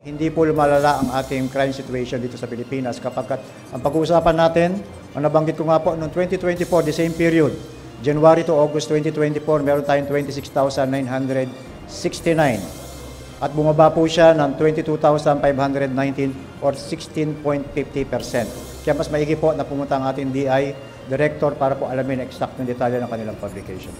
Hindi po lumalala ang ating crime situation dito sa Pilipinas kapag ang pag-uusapan natin, ang nabanggit ko nga po, noong 2024, the same period, January to August 2024, meron tayong 26,969 at bumaba po siya ng 22,519 or 16.50%. Kaya mas maigi po na pumunta ang ating DI Director para po alamin ang exact ng detalye ng kanilang publication.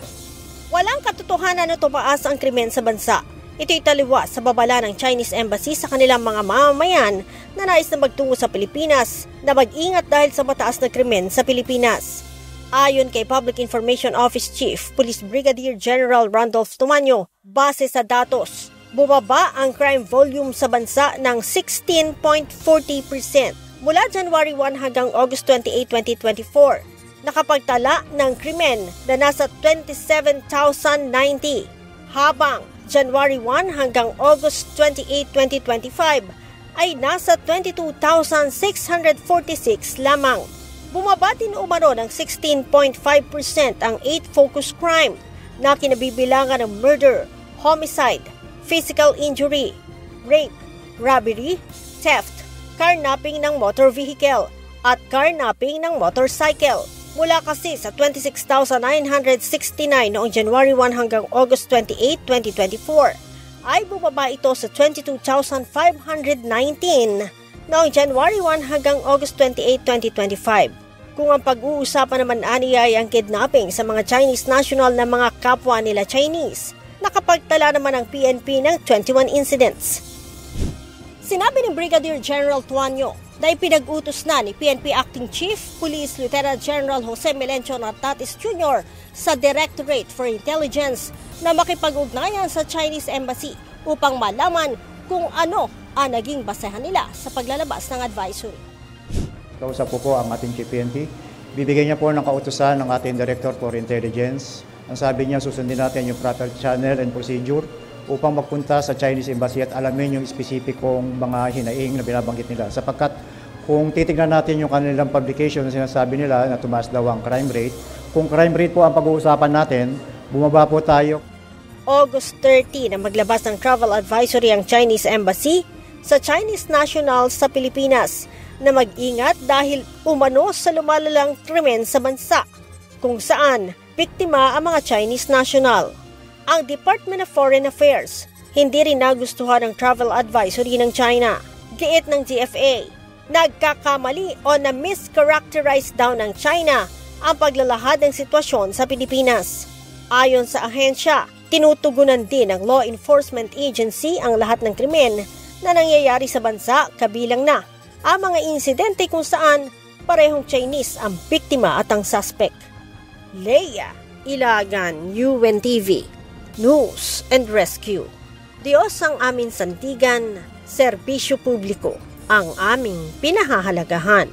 Walang katotohanan na tumaas ang krimen sa bansa. Ito'y taliwas sa babala ng Chinese Embassy sa kanilang mga mamamayan na nais na magtungo sa Pilipinas na mag-ingat dahil sa mataas na krimen sa Pilipinas. Ayon kay Public Information Office Chief Police Brigadier General Randolph Tumanyo, base sa datos, bumaba ang crime volume sa bansa ng 16.40% mula January 1 hanggang August 28, 2024. Nakapagtala ng krimen na nasa 27,090 habang January 1 hanggang August 28, 2025 ay nasa 22,646 lamang. Bumaba din umano ng 16.5% ang 8 focus crime na kinabibilangan ng murder, homicide, physical injury, rape, robbery, theft, carnapping ng motor vehicle at carnapping ng motorcycle. Mula kasi sa 26,969 noong January 1 hanggang August 28, 2024, ay bumaba ito sa 22,519 noong January 1 hanggang August 28, 2025. Kung ang pag-uusapan naman ay ang kidnapping sa mga Chinese national na mga kapwa nila Chinese, nakapagtala naman ang PNP ng 21 incidents. Sinabi ni Brigadier General Tuanyo na ipinag-utos na ni PNP Acting Chief Police Lieutenant General Jose Melencio Nartatis Jr. sa Directorate for Intelligence na makipag-ugnayan sa Chinese Embassy upang malaman kung ano ang naging basehan nila sa paglalabas ng advisory. Kausap po ang ating Chief PNP. Bibigyan niya po ng kautusan ng ating Director for Intelligence. Ang sabi niya, susundin natin yung proper channel and procedure upang magpunta sa Chinese Embassy at alamin yung spesipikong mga hinaing na binabanggit nila. Sapagkat kung titignan natin yung kanilang publication na sinasabi nila na tumaas daw ang crime rate, kung crime rate po ang pag-uusapan natin, bumaba po tayo. August 30 na maglabas ng travel advisory ang Chinese Embassy sa Chinese nationals sa Pilipinas na mag-ingat dahil umano sa lumalalang krimen sa bansa, kung saan biktima ang mga Chinese national. Ang Department of Foreign Affairs hindi rin nagustuhan ang travel advisory ng China. Giit ng GFA, nagkakamali o na-mischaracterize daw ng China ang paglalahad ng sitwasyon sa Pilipinas. Ayon sa ahensya, tinutugunan din ng law enforcement agency ang lahat ng krimen na nangyayari sa bansa, kabilang na ang mga insidente kung saan parehong Chinese ang biktima at ang suspect. Leia Ilagan, UNTV News and Rescue. Diyos ang aming sandigan, serbisyo publiko ang aming pinahahalagahan.